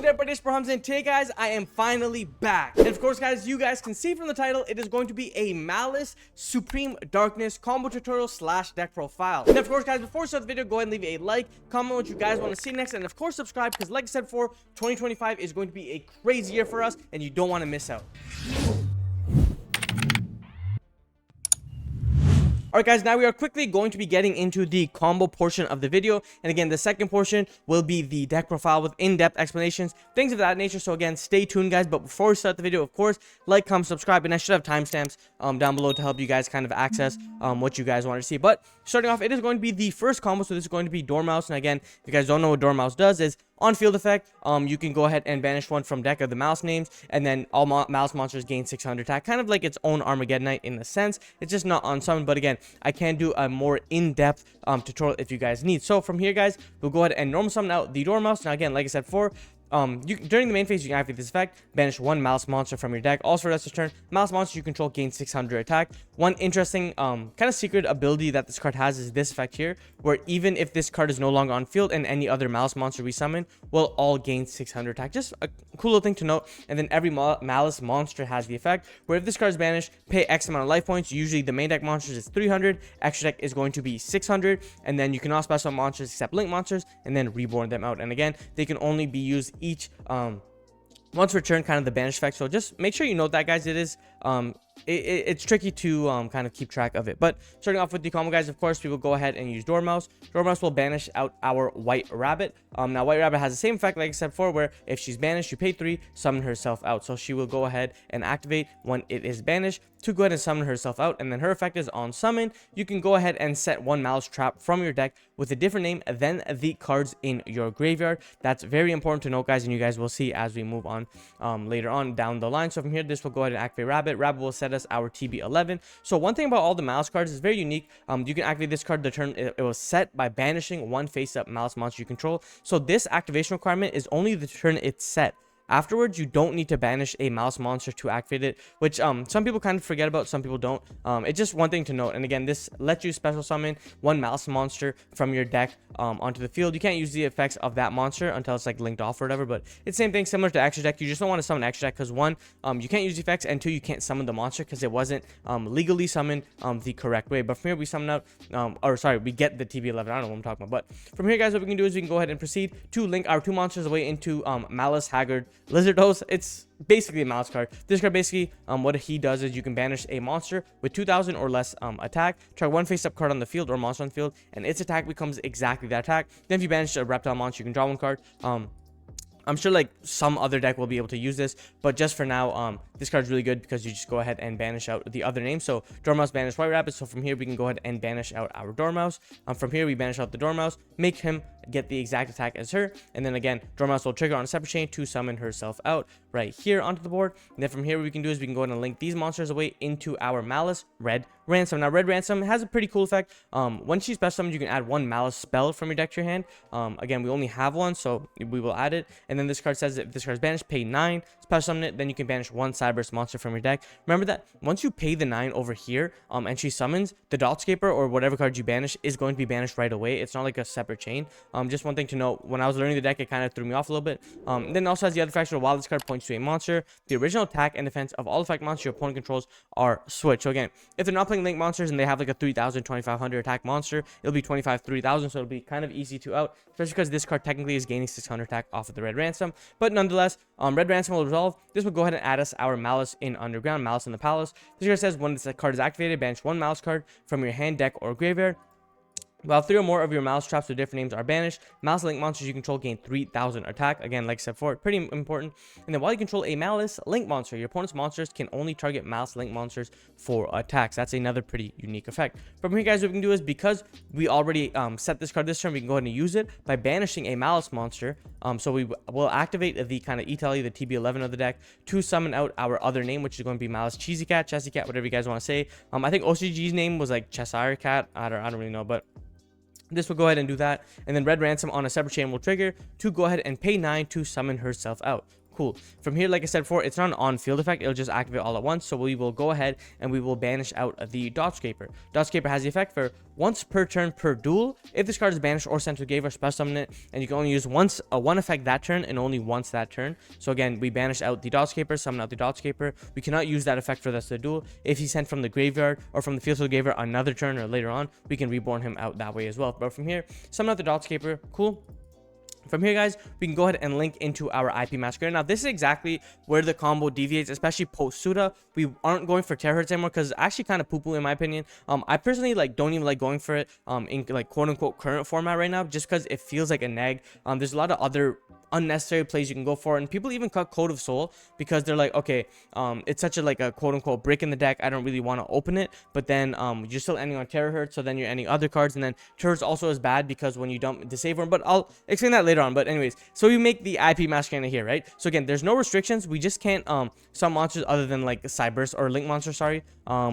everybody, it's Hamza, and today guys I am finally back. And of course guys, you guys can see from the title, it is going to be a Maliss Supreme Darkness combo tutorial slash deck profile. And of course guys, before we start the video, go ahead and leave a like, comment what you guys want to see next, and of course subscribe, because like I said before, 2025 is going to be a crazy year for us and you don't want to miss out. Alright guys, now we are quickly going to be getting into the combo portion of the video, and again the second portion will be the deck profile with in-depth explanations, things of that nature. So again, stay tuned guys, but before we start the video, of course, like, comment, subscribe, and I should have timestamps down below to help you guys kind of access what you guys want to see. But starting off, it is going to be the first combo, so this is going to be Doormouse. And again, if you guys don't know what Doormouse does, is on field effect, you can go ahead and banish one from deck of the mouse names, and then all mouse monsters gain 600 attack, kind of like its own Armageddonite in a sense. It's just not on summon, but again, I can do a more in-depth tutorial if you guys need. So from here guys, we'll go ahead and normal summon out the Doormouse. Now again, like I said before, during the main phase, you can activate this effect, banish one mouse monster from your deck. Also, for the rest of the turn, mouse monster you control gains 600 attack. One interesting kind of secret ability that this card has is this effect here, where even if this card is no longer on field and any other mouse monster we summon will all gain 600 attack. Just a cool little thing to note. And then every Maliss monster has the effect where if this card is banished, pay X amount of life points. Usually the main deck monsters is 300, extra deck is going to be 600, and then you can also special monsters except link monsters and then reborn them out. And again, they can only be used each once return, kind of the banish effect. So just make sure you note that guys. It is it's tricky to kind of keep track of it. But starting off with the combo guys, of course we will go ahead and use Doormouse. Doormouse will banish out our White Rabbit. Now White Rabbit has the same effect like I said before, where if she's banished, you pay 3, summon herself out. So she will go ahead and activate when it is banished to go ahead and summon herself out, and then her effect is on summon. You can go ahead and set one Maliss trap from your deck with a different name than the cards in your graveyard. That's very important to note guys, and you guys will see as we move on later on down the line. So from here, this will go ahead and activate Rabbit. Rabbit will set us our TB11. So one thing about all the Maliss cards is very unique. You can activate this card the turn it was set by banishing one face-up Maliss monster you control. So this activation requirement is only the turn it's set. Afterwards, you don't need to banish a mouse monster to activate it, which some people kind of forget about, some people don't. It's just one thing to note. And again, this lets you special summon one mouse monster from your deck onto the field. You can't use the effects of that monster until it's like linked off or whatever, but it's the same thing, similar to extra deck. You just don't want to summon extra deck because one, you can't use the effects, and two, you can't summon the monster because it wasn't legally summoned the correct way. But from here, we summon out, we get the TB11. I don't know what I'm talking about. But from here, guys, what we can do is we can go ahead and proceed to link our two monsters away into Maliss, Haggard, Lizardos. It's basically a Maliss card. This card basically, what he does is you can banish a monster with 2000 or less attack, try one face-up card on the field or monster on the field, and its attack becomes exactly that attack. Then if you banish a reptile monster, you can draw one card. I'm sure like some other deck will be able to use this, but just for now, this card's really good because you just go ahead and banish out the other name. So Doormouse banish White Rabbit. So from here we can go ahead and banish out our Doormouse. From here we banish out the Doormouse, make him get the exact attack as her, and then again Doormouse will trigger on a separate chain to summon herself out right here onto the board. And then from here what we can do is we can go ahead and link these monsters away into our Maliss Red Ransom. Now Red Ransom has a pretty cool effect. Once she's special summoned, you can add one Maliss spell from your deck to your hand. Again, we only have one, so we will add it. And then this card says that if this card is banished, pay 9, special summon it, then you can banish one Cyberse monster from your deck. Remember that once you pay the 9 over here, and she summons, the Dotscaper or whatever card you banish is going to be banished right away. It's not like a separate chain. Just one thing to note, when I was learning the deck, it kind of threw me off a little bit. Then also has the other faction, while this card points to a monster, the original attack and defense of all effect monsters your opponent controls are switched. So again, if they're not playing link monsters and they have like a 3000 2500 attack monster, it'll be 25 3000, so it'll be kind of easy to out, especially because this card technically is gaining 600 attack off of the Red Ransom. But nonetheless, Red Ransom will resolve. This will go ahead and add us our Maliss in Underground, Maliss in the Palace. This card says when this card is activated, banish one Maliss card from your hand, deck, or graveyard. While 3 or more of your Maliss traps with different names are banished, Maliss link monsters you control gain 3000 attack. Again, like I said before, pretty important. And then while you control a Maliss link monster, your opponent's monsters can only target Maliss link monsters for attacks. That's another pretty unique effect. From here, guys, what we can do is, because we already set this card this turn, we can go ahead and use it by banishing a Maliss monster. So we will activate the kind of ETLE, the TB11 of the deck, to summon out our other name, which is going to be Maliss Cheesy Cat, Chessy Cat, whatever you guys want to say. I think OCG's name was like Cheshire Cat. I don't really know, but this will go ahead and do that. And then Red Ransom on a separate chain will trigger to go ahead and pay 9 to summon herself out. cool. From here, like I said before, it's not an on-field effect. It'll just activate all at once. So we will go ahead and we will banish out the Dodgescaper. Dodgescaper has the effect for once per turn per duel. If this card is banished or sent to a grave or special summon it, and you can only use once one effect that turn and only once that turn. So again, we banish out the Dodgescaper, summon out the Dodgescaper. We cannot use that effect for the rest of the duel. If he's sent from the graveyard or from the field to the graveyard another turn or later on, we can reborn him out that way as well. But from here, summon out the Dodgescaper, cool. From here, guys, we can go ahead and link into our IP Masquerader. Now, this is exactly where the combo deviates, especially post SUDA. We aren't going for terahertz anymore because it's actually kind of poo-poo in my opinion. I personally don't even like going for it in like quote-unquote current format right now, just because it feels like a neg. There's a lot of other unnecessary plays you can go for, and people even cut Code of Soul because they're like, okay, it's such a like a quote-unquote brick in the deck, I don't really want to open it. But then you're still ending on terahertz, so then you're ending other cards, and then terahertz also is bad because when you dump the save room, but I'll explain that later on. But anyways, so we make the IP Masquerader here, right? So again, there's no restrictions. We just can't summon monsters other than like Cyburst or Link Monster, sorry,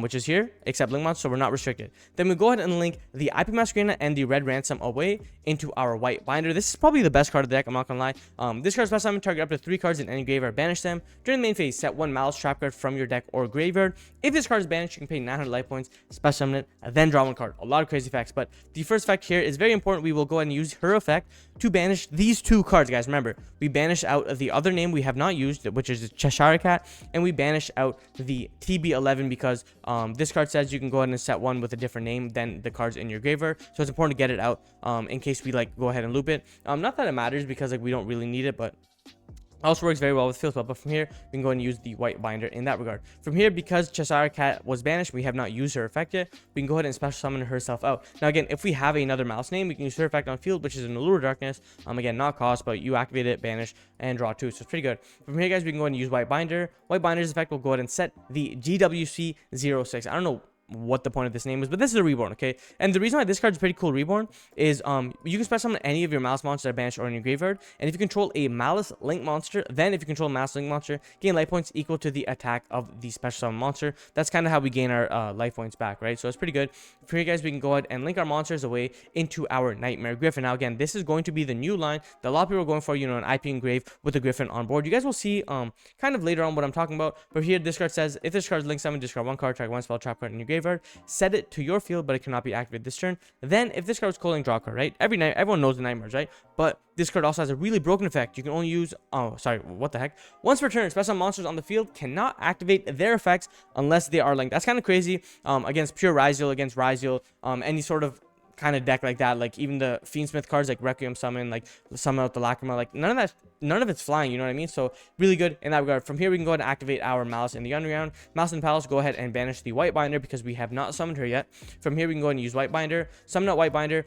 which is here, except Link Monster, so we're not restricted. Then we go ahead and link the IP Masquerader and the Red Ransom away into our White Binder. This is probably the best card of the deck, I'm not gonna lie. This card's special summon, target up to 3 cards in any graveyard, banish them. During the main phase, set 1 Malice trap card from your deck or graveyard. If this card is banished, you can pay 900 life points, special summon it, and then draw 1 card. A lot of crazy effects, but the first effect here is very important. We will go ahead and use her effect to banish these 2 cards, guys. Remember, we banish out the other name we have not used, which is Cheshire Cat, and we banish out the TB11 because this card says you can go ahead and set 1 with a different name than the cards in your graveyard. So it's important to get it out in case we like go ahead and loop it. Not that it matters because like we don't really need it, but also works very well with field spell. But from here, we can go and use the White Binder in that regard. From here, because Cheshire Cat was banished, we have not used her effect yet. We can go ahead and special summon herself out. Now again, if we have another mouse name, we can use her effect on field, which is an Allure Darkness. Again, not cost, but you activate it, banish, and draw 2. So it's pretty good. From here, guys, we can go ahead and use White Binder. White Binder's effect will go ahead and set the GWC06. I don't know what the point of this name is, but this is a reborn, okay? And the reason why this card is pretty cool reborn is you can special summon any of your Malice monsters that are banished or in your graveyard, and if you control a Malice Link monster, then if you control a Malice Link monster, gain life points equal to the attack of the special summon monster. That's kind of how we gain our life points back, right? So it's pretty good. For here, guys, we can go ahead and link our monsters away into our Nightmare Griffin. Now again, this is going to be the new line that a lot of people are going for, you know, an IP engrave with the Griffin on board. You guys will see kind of later on what I'm talking about, but here this card says if this card is link summon, discard 1 card, target 1 spell trap card in your graveyard, set it to your field, but it cannot be activated this turn. Then if this card is calling, draw a card, right? Every night, everyone knows the nightmares, right? But this card also has a really broken effect. You can only use, oh sorry, what the heck, once per turn, special monsters on the field cannot activate their effects unless they are linked. That's kind of crazy. Against pure Ryzeal, against Ryzeal, any sort of kind of deck like that, like even the Fiendsmith cards like Requiem Summon, like Summon out the Lacrima, like none of it's flying, you know what I mean? So really good in that regard. From here, we can go ahead and activate our Malice in the Underground. Malice in the Palace, go ahead and banish the White Binder because we have not summoned her yet. From here, we can go ahead and use White Binder, summon out White Binder.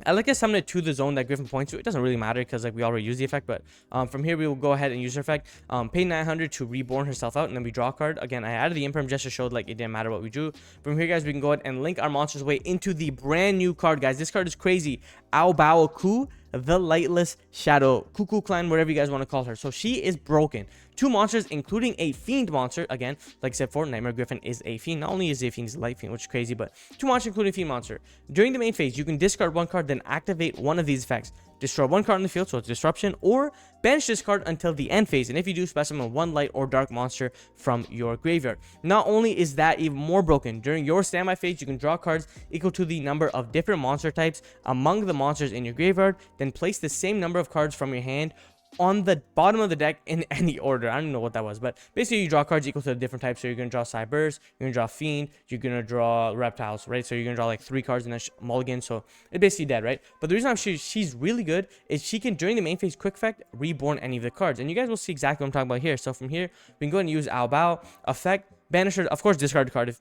I like to summon it to the zone that Griffin points to. It doesn't really matter because like we already use the effect, but from here we will go ahead and use her effect. Pay 900 to reborn herself out, and then we draw a card. Again, I added the Imperm just to show like it didn't matter what we drew. From here, guys, we can go ahead and link our monsters away into the brand new card, guys. This card is crazy. A-Bao A Qu, the Lightless Shadow Cuckoo Clan, whatever you guys want to call her. So she is broken. 2 monsters, including a Fiend monster. Again, like I said before, Nightmare Griffin is a Fiend. Not only is a Fiend, he's a Light Fiend, which is crazy, but 2 monsters, including Fiend monster. During the main phase, you can discard 1 card, then activate one of these effects. Destroy 1 card in the field, so it's Disruption, or banish this card until the end phase. And if you do, special summon 1 light or dark monster from your graveyard. Not only is that even more broken, during your standby phase, you can draw cards equal to the number of different monster types among the monsters in your graveyard, then place the same number of cards from your hand on the bottom of the deck in any order. I don't know what that was, but basically you draw cards equal to the different types. So you're gonna draw Cyburst, you're gonna draw Fiend, you're gonna draw Reptiles, right? So you're gonna draw like 3 cards in a mulligan, so it's basically dead, right? But the reason she's really good is she can, during the main phase quick effect, reborn any of the cards, and you guys will see exactly what I'm talking about here. So from here, we can go ahead and use A-Bao effect. Banisher, of course, discard the card if,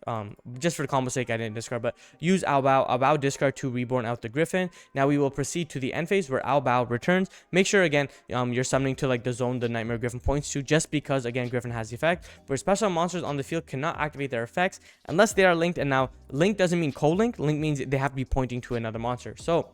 just for the combo sake, I didn't discard, but use A-Bao discard to reborn out the Griffin. Now we will proceed to the end phase where A-Bao returns. Make sure, again, you're summoning to like the zone the Nightmare Griffin points to, just because, again, Griffin has the effect, where special monsters on the field cannot activate their effects unless they are linked. And now, link doesn't mean co-link. Link means they have to be pointing to another monster. So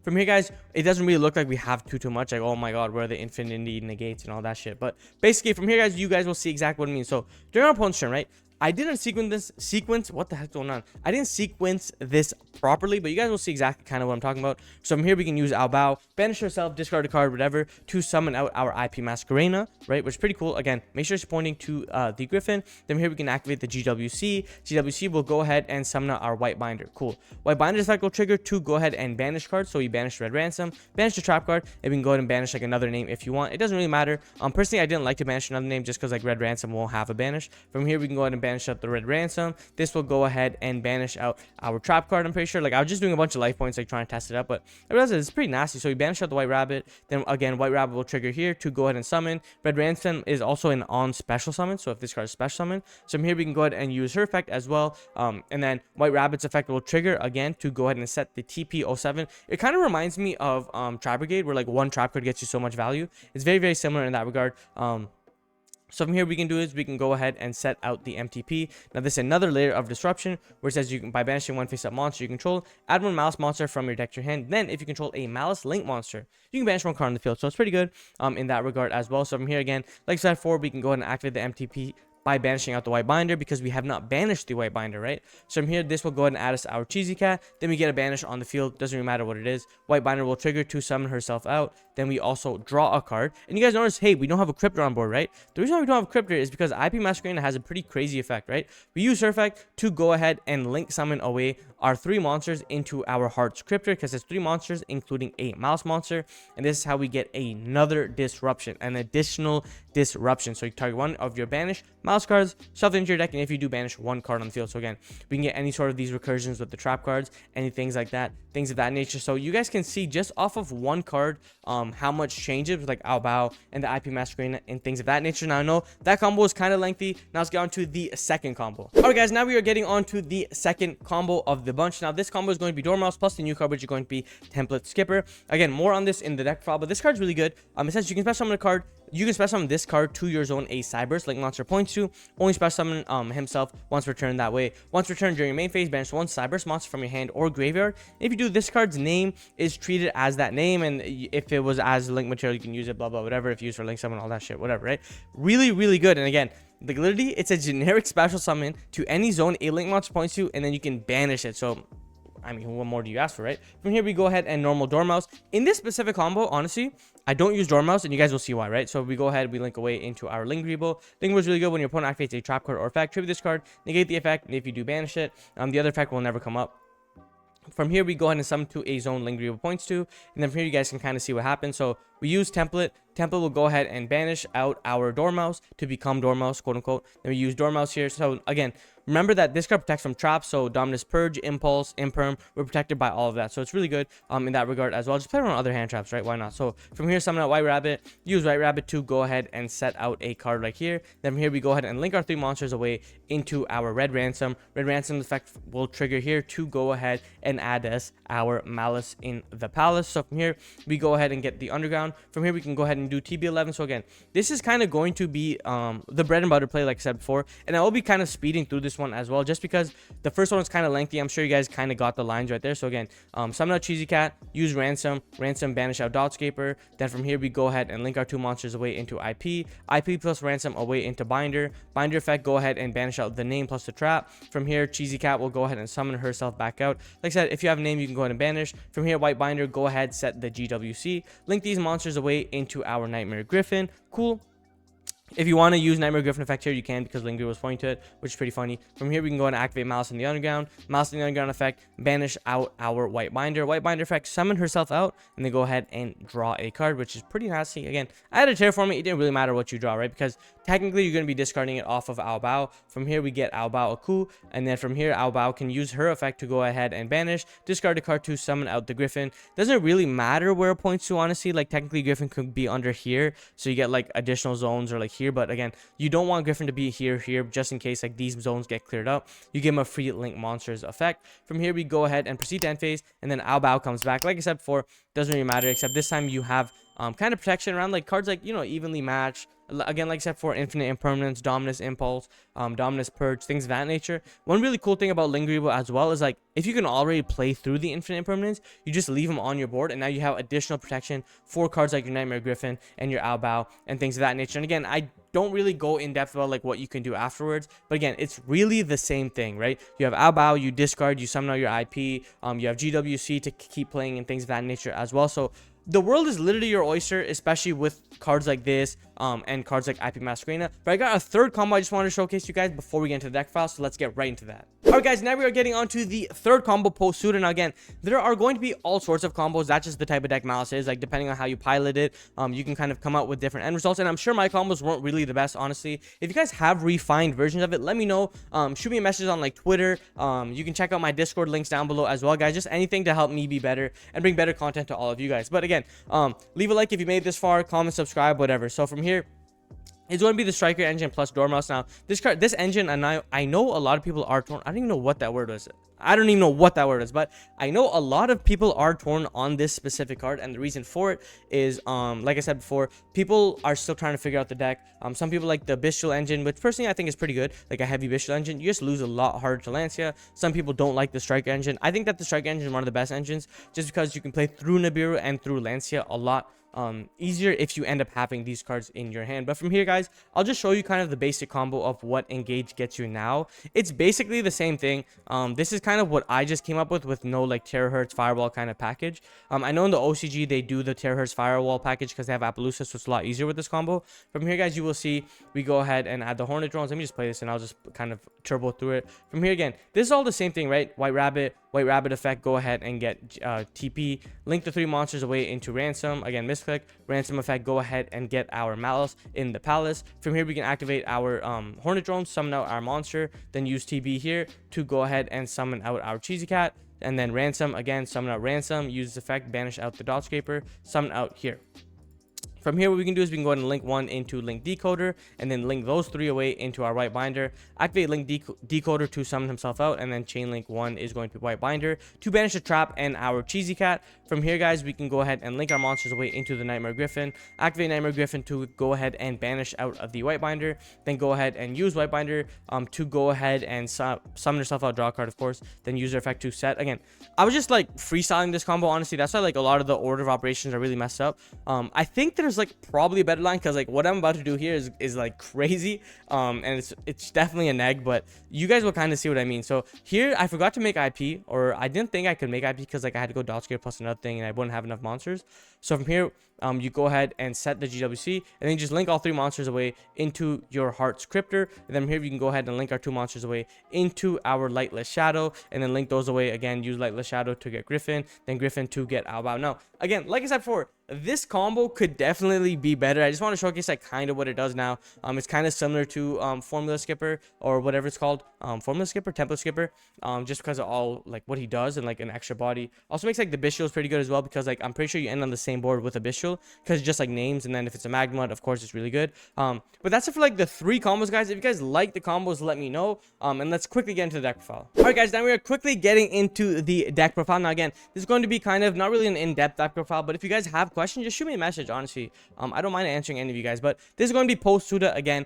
from here, guys, it doesn't really look like we have too much. Like, oh my god, where are the infinity negates and all that shit. But basically, from here, guys, you guys will see exactly what it means. So during our opponent's turn, right, I didn't sequence what the heck's going on? I didn't sequence this properly, but you guys will see exactly kind of what I'm talking about. So from here, we can use A-Bao, banish yourself, discard a card, whatever, to summon out our IP Masquerena, right? Which is pretty cool. Again, make sure it's pointing to the Griffin. Then here we can activate the GWC. GWC will go ahead and summon out our White Binder. Cool. White Binder's effect will trigger to go ahead and banish cards. So we banish Red Ransom, banish the trap card, and we can go ahead and banish like another name if you want. It doesn't really matter. Personally, I didn't like to banish another name just because like Red Ransom won't have a banish. From here, we can go ahead and banish out the Red Ransom. This will go ahead and banish out our trap card. I'm pretty sure. Like, I was just doing a bunch of life points, like trying to test it up, but I realized it's pretty nasty. So we banish out the White Rabbit. Then again, White Rabbit will trigger here to go ahead and summon. Red Ransom is also an on special summon. So if this card is special summon, so from here we can go ahead and use her effect as well. And then White Rabbit's effect will trigger again to go ahead and set the TP07. It kind of reminds me of Trap Brigade, where like one trap card gets you so much value. It's very similar in that regard. So from here, we can do is we can go ahead and set out the MTP. Now, this is another layer of disruption where it says you can, by banishing one face-up monster you control, add one Maliss monster from your deck to your hand. Then, if you control a Maliss Link monster, you can banish one card on the field. So it's pretty good in that regard as well. So from here, again, like I said before, we can go ahead and activate the MTP by banishing out the White Binder because we have not banished the White Binder, right? So from here, this will go ahead and add us our Cheesy Cat. Then we get a banish on the field. Doesn't really matter what it is. White Binder will trigger to summon herself out. Then we also draw a card. And you guys notice, hey, we don't have a Cryptor on board, right? The reason why we don't have a Cryptor is because IP Masquerena has a pretty crazy effect, right? We use her effect to go ahead and link summon away our 3 monsters into our Heart's Cryptor because it's 3 monsters, including a Maliss monster. And this is how we get another disruption, an additional disruption. So you target one of your banished Maliss cards, shuffle into your deck, and if you do, banish one card on the field. So again, we can get any sort of these recursions with the trap cards, any things like that, things of that nature. So you guys can see just off of one card how much changes with like A-Bao and the IP Masquerena and things of that nature. Now I know that combo is kind of lengthy. Now let's get on to the second combo. All right, guys, now we are getting on to the second combo of the bunch. Now this combo is going to be Doormouse plus the new card, which is going to be Template Skipper. Again, more on this in the deck file, but this card's really good. It says you can special summon a card. You can special summon this card to your zone a Cyberse Link monster points to. Only special summon himself once returned that way. Once returned during your main phase, banish one Cyberse monster from your hand or graveyard. If you do, this card's name is treated as that name, and if it was as Link material, you can use it, blah blah, whatever. If you use for Link summon, all that shit, whatever, right? Really good. And again, like literally, it's a generic special summon to any zone a Link monster points to, and then you can banish it. So I mean, what more do you ask for, right? From here, we go ahead and normal Doormouse. In this specific combo, honestly, I don't use Doormouse, and you guys will see why, right? So we go ahead, we link away into our Link Revo. Link was really good when your opponent activates a trap card or effect. Tribute this card, negate the effect, and if you do banish it, the other effect will never come up. From here, we go ahead and summon to a zone Link Revo points to, and then from here, you guys can kind of see what happens. So we use Template. Template will go ahead and banish out our Doormouse to become Doormouse, quote unquote. Then we use Doormouse here. So again, remember that this card protects from traps. So Dominus Purge, Impulse, Imperm, we're protected by all of that. So it's really good in that regard as well. Just play around other hand traps, right? Why not? So from here, summon out White Rabbit. Use White Rabbit to go ahead and set out a card right here. Then from here, we go ahead and link our 3 monsters away into our Red Ransom. Red Ransom effect will trigger here to go ahead and add us our Maliss in the Palace. So from here, we go ahead and get the Underground. From here, we can go ahead and do TB11. So again, this is kind of going to be the bread and butter play, like I said before, and I will be kind of speeding through this one as well, just because the first one is kind of lengthy. I'm sure you guys kind of got the lines right there. So again, summon out Cheesy Cat, use Ransom, banish out Dotscaper. Then from here, we go ahead and link our 2 monsters away into IP plus Ransom away into Binder effect, go ahead and banish out the name plus the trap. From here, Cheesy Cat will go ahead and summon herself back out. Like I said, if you have a name, you can go ahead and banish. From here, White Binder, go ahead, set the GWC, link these monsters away into our Nightmare Griffin. Cool. If you want to use Nightmare Griffin effect here, you can, because Linger was pointing to it, which is pretty funny. From here, we can go and activate Maliss in the Underground. Maliss in the Underground effect, banish out our White Binder. White Binder effect, summon herself out, and then go ahead and draw a card, which is pretty nasty. Again, I had a terraform it. It didn't really matter what you draw, right? Because technically, you're going to be discarding it off of A-Bao. From here, we get A-Bao A Qu, and then from here, A-Bao can use her effect to go ahead and banish, discard a card to summon out the Griffin. Doesn't really matter where it points to, honestly. Like, technically, Griffin could be under here, so you get, like, additional zones or, like, here, but again, you don't want Griffin to be here, just in case like these zones get cleared up. You give him a free Link Monsters effect. From here, we go ahead and proceed to end phase, and then A-Bao comes back. Like I said before, doesn't really matter, except this time you have kind of protection around like cards like, you know, evenly match. Again, like I said, for infinite impermanence, dominus impulse, dominus purge, things of that nature. One really cool thing about Lingering as well is like if you can already play through the infinite impermanence, you just leave them on your board, and now you have additional protection for cards like your Nightmare Griffin and your A-Bao and things of that nature. And again, I don't really go in depth about like what you can do afterwards, but again, it's really the same thing, right? You have A-Bao, you discard, you summon out your IP, you have GWC to keep playing and things of that nature as well. So the world is literally your oyster, especially with cards like this and cards like IP Masquerena. But I got a third combo I just wanted to showcase you guys before we get into the deck file, so let's get right into that. Alright guys, now we are getting onto the third combo post SUDA. Now again, there are going to be all sorts of combos. That's just the type of deck Maliss is. Like depending on how you pilot it, you can kind of come out with different end results. And I'm sure my combos weren't really the best, honestly. If you guys have refined versions of it, let me know. Shoot me a message on like Twitter. You can check out my Discord links down below as well, guys. Just anything to help me be better and bring better content to all of you guys. But again, leave a like if you made it this far, comment, subscribe, whatever. So from here, it's going to be the Striker engine plus Doormouse. Now, this engine, and I know a lot of people are torn. I don't even know what that word was. I don't even know what that word is, but I know a lot of people are torn on this specific card, and the reason for it is, like I said before, people are still trying to figure out the deck. Some people like the Bestial engine, which personally I think is pretty good, like a heavy Bestial engine. You just lose a lot harder to Lancia. Some people don't like the Striker engine. I think that the Striker engine is one of the best engines, just because you can play through Nibiru and through Lancia a lot easier if you end up having these cards in your hand. But from here, guys, I'll just show you kind of the basic combo of what Engage gets you now. It's basically the same thing. This is kind of what I just came up with no like terahertz firewall kind of package. I know in the OCG they do the terahertz firewall package because they have Appaloosa, so it's a lot easier with this combo. From here, guys, you will see we go ahead and add the Hornet drones. Let me just play this and I'll just kind of turbo through it. From here, again, this is all the same thing, right? White Rabbit effect, go ahead and get TP, link the 3 monsters away into Ransom. Again, misclick, Ransom effect, go ahead and get our Maliss in the Palace. From here, we can activate our Hornet drone, summon out our monster, then use TB here to go ahead and summon out our Cheesy Cat, and then Ransom, again, summon out Ransom, use this effect, banish out the Dot Scraper, summon out here. From here, what we can do is we can go ahead and link 1 into Link Decoder, and then link those 3 away into our White Binder. Activate Link Decoder to summon himself out, and then Chain Link 1 is going to be White Binder to banish the Trap and our Cheesy Cat. From here, guys, we can go ahead and link our monsters away into the Nightmare Griffin. Activate Nightmare Griffin to go ahead and banish out of the White Binder. Then go ahead and use White Binder to go ahead and summon yourself out, draw a card, of course. Then use their effect to set. Again, I was just like freestyling this combo, honestly. That's why like a lot of the order of operations are really messed up. I think there's like probably a better line, because like what I'm about to do here is like crazy, and it's definitely a neg, but you guys will kind of see what I mean. So here I forgot to make IP, or I didn't think I could make IP because like I had to go Dot Scare plus another thing and I wouldn't have enough monsters. So from here, you go ahead and set the GWC, and then just link all 3 monsters away into your Heart Scriptor. And then here we can go ahead and link our 2 monsters away into our Lightless Shadow, and then link those away again. Use Lightless Shadow to get Griffin, then Griffin to get A-Bao. Now again, like I said before, this combo could definitely be better. I just want to showcase like kind of what it does now. It's kind of similar to Formula Skipper, or whatever it's called, Formula Skipper, Template Skipper, just because of all like what he does and like an extra body. Also makes like the Bestials pretty good as well, because like I'm pretty sure you end on the same board with a Bestial, because it's just like names, and then if it's a Magmud, of course it's really good. But that's it for like the 3 combos, guys. If you guys like the combos, let me know. And let's quickly get into the deck profile. All right, guys, now we are quickly getting into the deck profile. Now again, this is going to be kind of not really an in-depth deck profile, but if you guys have questions, just shoot me a message, honestly. I don't mind answering any of you guys, but this is going to be post SUDA again.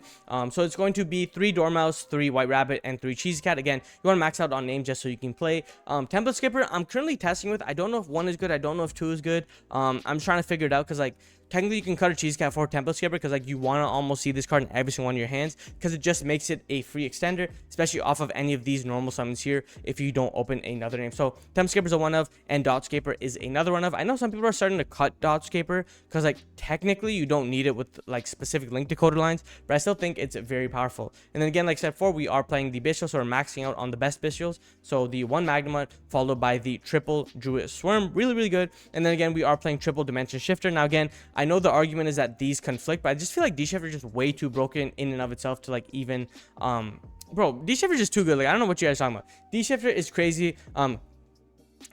So it's going to be 3 Doormouse, 3 White Rabbit, and 3 Cheesy Cat. Again, you want to max out on name just so you can play. Template Skipper, I'm currently testing with. I don't know if 1 is good. I don't know if 2 is good. I'm trying to figure it out, because like technically you can cut a Cheesy Cat for Template Skipper, because like you want to almost see this card in every single one of your hands, because it just makes it a free extender, especially off of any of these normal summons here if you don't open another name. So Template Skipper is a one of, and Dot Scaper is another one of. I know some people are starting to cut Dot Scaper because like technically you don't need it with like specific link decoder lines, but I still think it's very powerful. And then again, like I said before, we are playing the Bestials, so we're maxing out on the best Bestials. So the 1 Magnemite followed by the triple Druid Swarm, really good. And then again, we are playing triple Dimension Shifter. Now again, I know the argument is that these conflict, but I just feel like D-Shifter is just way too broken in and of itself to like even bro, D-Shifter is just too good. Like I don't know what you guys are talking about. D-Shifter is crazy.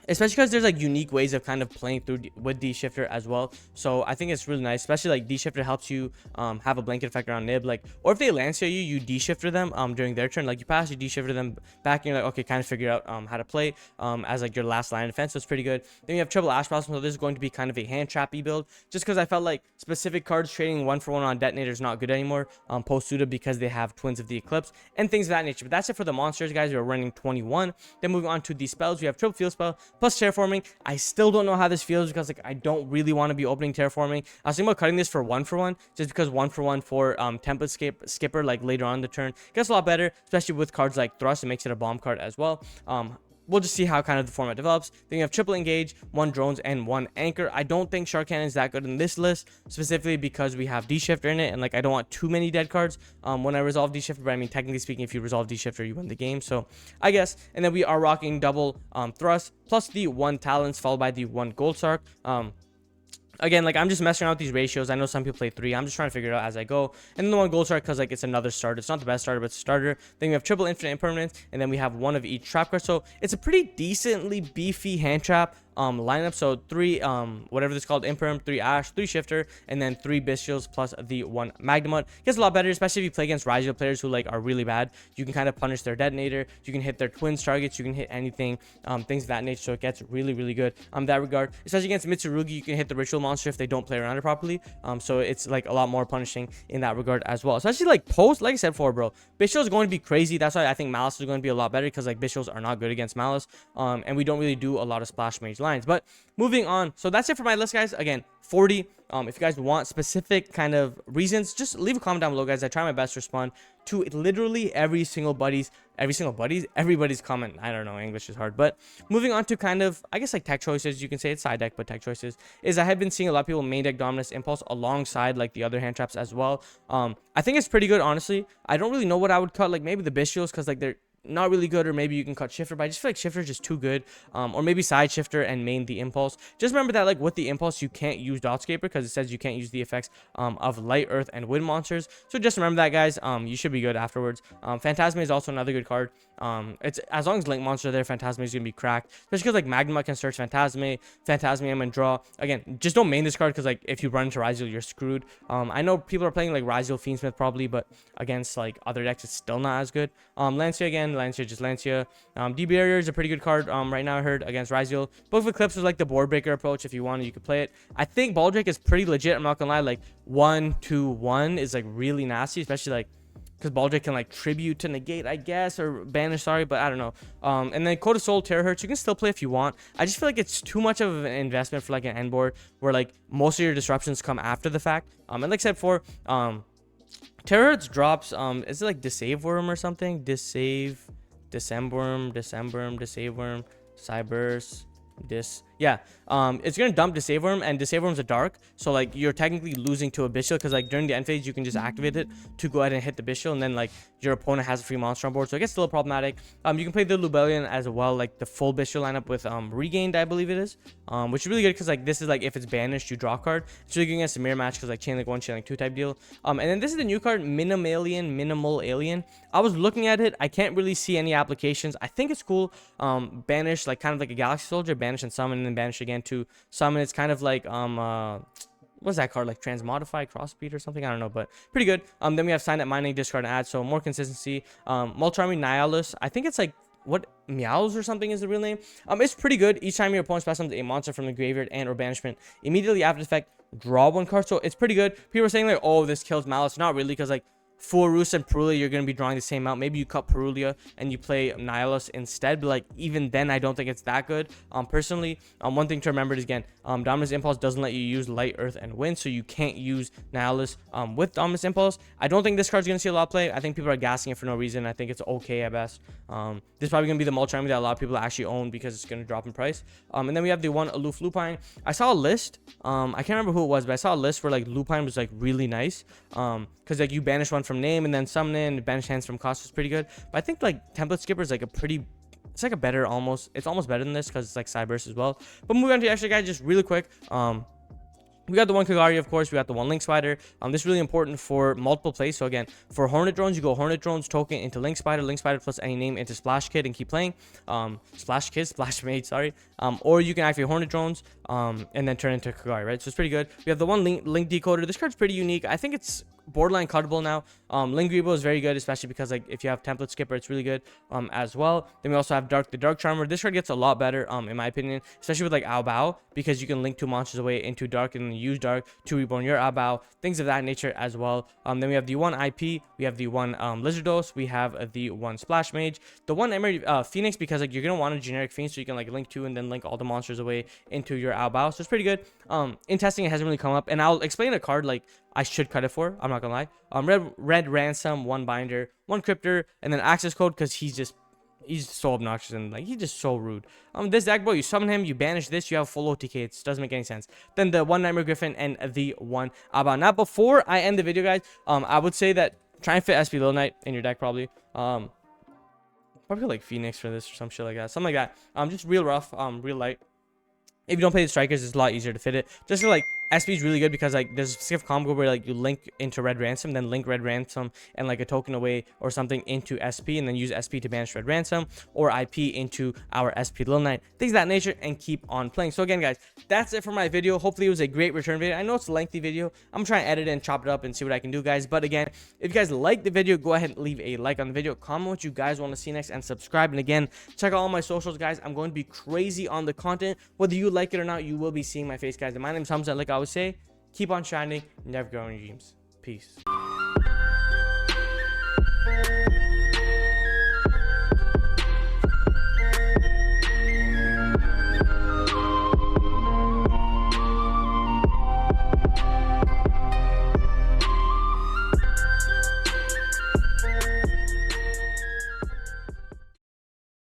especially because there's like unique ways of kind of playing through with D shifter as well. So I think it's really nice, especially like D shifter helps you have a blanket effect around nib, like, or if they Lancia you, you D shifter them during their turn, like you pass, you D shifter them back, and you're like, okay, kind of figure out how to play as like your last line of defense. So it's pretty good. Then you have triple ash blossom, so this is going to be kind of a hand trappy build, just because I felt like specific cards trading 1-for-1 on detonator is not good anymore post SUDA, because they have twins of the eclipse and things of that nature. But that's it for the monsters, guys. We're running 21. Then moving on to the spells, we have triple field spell plus terraforming. I still don't know how this feels, because like I don't really want to be opening terraforming. I was thinking about cutting this for 1-for-1, just because 1-for-1 for template skipper like later on in the turn gets a lot better, especially with cards like thrust. It makes it a bomb card as well. We'll just see how kind of the format develops. Then you have triple engage, 1 drones, and 1 anchor. I don't think shark cannon is that good in this list, specifically because we have D shifter in it, and like I don't want too many dead cards when I resolve D shifter. But I mean, technically speaking, if you resolve D shifter, you win the game. So I guess. And then we are rocking double thrust plus the 1 talents followed by the 1 gold shark. Again, like I'm just messing around with these ratios. I know some people play 3. I'm just trying to figure it out as I go. And then the 1 gold shark, because like it's another starter. It's not the best starter, but it's a starter. Then we have triple infinite impermanence, and then we have 1 of each trap card. So it's a pretty decently beefy hand trap lineup. So 3 whatever this called, imperm, 3 ash, 3 shifter, and then 3 bestials plus the 1 magnamut. Gets a lot better, especially if you play against Rizio players who like are really bad. You can kind of punish their detonator, you can hit their twins targets, you can hit anything, things of that nature. So it gets really good that regard, especially against Mitsurugi. You can hit the ritual monster if they don't play around it properly, so it's like a lot more punishing in that regard as well. Especially like post, like I said before, bro, bestial is going to be crazy. That's why I think Maliss is going to be a lot better, because like bestials are not good against Maliss, and we don't really do a lot of splash mage lines. But moving on, so that's it for my list, guys. Again, 40. If you guys want specific kind of reasons, just leave a comment down below, guys. I try my best to respond to literally everybody's comment. I don't know, English is hard. But moving on to kind of, I guess, like tech choices, you can say it's side deck, but tech choices is I have been seeing a lot of people main deck Dominus Impulse alongside like the other hand traps as well. I think it's pretty good, honestly. I don't really know what I would cut, like maybe the bestials, because like they're not really good, or maybe you can cut shifter, but I just feel like shifter is just too good, or maybe side shifter and main the impulse. Just remember that like with the impulse you can't use Dotscaper, because it says you can't use the effects of light, earth, and wind monsters. So just remember that, guys. You should be good afterwards. Phantasme is also another good card. It's as long as link monster are there, Phantasme is gonna be cracked, especially because like Magma can search Phantasme and draw. Again, just don't main this card, because like if you run into Rizal, you're screwed. I know people are playing like Rizal Fiendsmith probably, but against like other decks it's still not as good. Lancia again, Lancia just Lancia. D Barrier is a pretty good card right now, I heard, against Rizal. Both Eclipse is like the board breaker approach. If you wanted, you could play it. I think Baldric is pretty legit, I'm not gonna lie. Like 1-2-1 is like really nasty, especially like because Baldric can like tribute to negate, I guess, or banish, sorry, but I don't know. And then Code of Soul, Terahertz, you can still play if you want. I just feel like it's too much of an investment for like an end board where like most of your disruptions come after the fact. And like I said before, Terahertz drops, is it like Deceive Worm or something? Deceive Worm, Cybers, yeah, it's gonna dump Deceive Worm, and Deceive Worm's a dark, so like you're technically losing to a bestial, because like during the end phase you can just activate it to go ahead and hit the bestial, and then like your opponent has a free monster on board, so it gets a little problematic. You can play the Lubellion as well, like the full bestial lineup with regained, I believe it is, which is really good, because like this is like if it's banished you draw a card. It's really good against a mirror match, because like chain link 1, chain link 2 type deal. And then this is the new card, Minimal Alien. I was looking at it, I can't really see any applications. I think it's cool. Banish, like kind of like a Galaxy Soldier, banish and summon, and then banish again to summon. It's kind of like what's that card, like Transmodify, Crossbeat or something, I don't know, but pretty good. Then we have Sign Up Mining, discard and add, so more consistency. Multi-Army Nihilus, I think it's like what, Meows or something is the real name. It's pretty good. Each time your opponent specimens a monster from the graveyard and or banishment, immediately after the effect draw 1 card. So it's pretty good. People are saying like, oh, this kills Malice. Not really, because like for Roost and Perulia, you're going to be drawing the same amount. Maybe you cut Perulia and you play Nihilus instead, but like even then I don't think it's that good. Personally, one thing to remember is, again, Dominus Impulse doesn't let you use light, earth, and wind, so you can't use Nihilus with Dominus Impulse. I don't think this card's going to see a lot of play. I think people are gassing it for no reason. I think it's okay at best. This is probably going to be the multi-army that a lot of people actually own, because it's going to drop in price. And then we have the 1 Aloof Lupine. I saw a list, I can't remember who it was, but I saw a list where like Lupine was like really nice, because like you banish 1 from name and then summon in, and banish hands from cost is pretty good. But I think like Template Skipper is like a pretty, it's like a better, almost, it's almost better than this, because it's like Cyberse as well. But moving on to actually, guys, just really quick, We got the one Kagari, of course. We got the one Link Spider. This is really important for multiple plays. So again, for Hornet Drones, you go Hornet Drones token into Link Spider plus any name into Splash Kid and keep playing. Splash Mage, sorry. Or you can activate Hornet Drones and then turn into Kagari, right? So it's pretty good. We have the one Link Decoder. This card's pretty unique. I think it's borderline cuttable now. Link Grebo is very good, especially because like if you have Template Skipper, it's really good as well. Then we also have the Dark Charmer. This card gets a lot better in my opinion, especially with like A-Bao, because you can link 2 monsters away into Dark and then use Dark to reborn your A-Bao, things of that nature as well. Then we have the one IP, we have the one Lizardos, we have the one Splash Mage, the one Emery Phoenix, because like you're gonna want a generic Phoenix, so you can like link 2 and then link all the monsters away into your A-Bao. So it's pretty good. In testing, it hasn't really come up, and I'll explain a card like I should cut it for. I'm not gonna lie. Red Ransom, one Binder, one Cryptor, and then Access Code, because he's so obnoxious and like he's just so rude. This deck, bro, you summon him, you banish this, you have full OTK. It doesn't make any sense. Then the one Nightmare Griffin and the one A-Bao. Now, before I end the video, guys, I would say that try and fit SP Little Knight in your deck, probably. Probably like Phoenix for this or some shit like that, something like that. Just real rough, real light. If you don't play the strikers, it's a lot easier to fit it. Just for like SP is really good because like there's a specific combo where like you link into Red Ransom, then link Red Ransom and like a token away or something into SP, and then use SP to banish Red Ransom, or IP into our SP Little Knight, things of that nature, and keep on playing. So again, guys, that's it for my video. Hopefully it was a great return video. I know it's a lengthy video. I'm trying to edit it and chop it up and see what I can do, guys. But again, if you guys like the video, go ahead and leave a like on the video, comment what you guys want to see next, and subscribe. And again, check out all my socials, guys. I'm going to be crazy on the content. Whether you like it or not, you will be seeing my face, guys. And my name's Hamza. Like I always say, keep on shining, never grow in your dreams. Peace.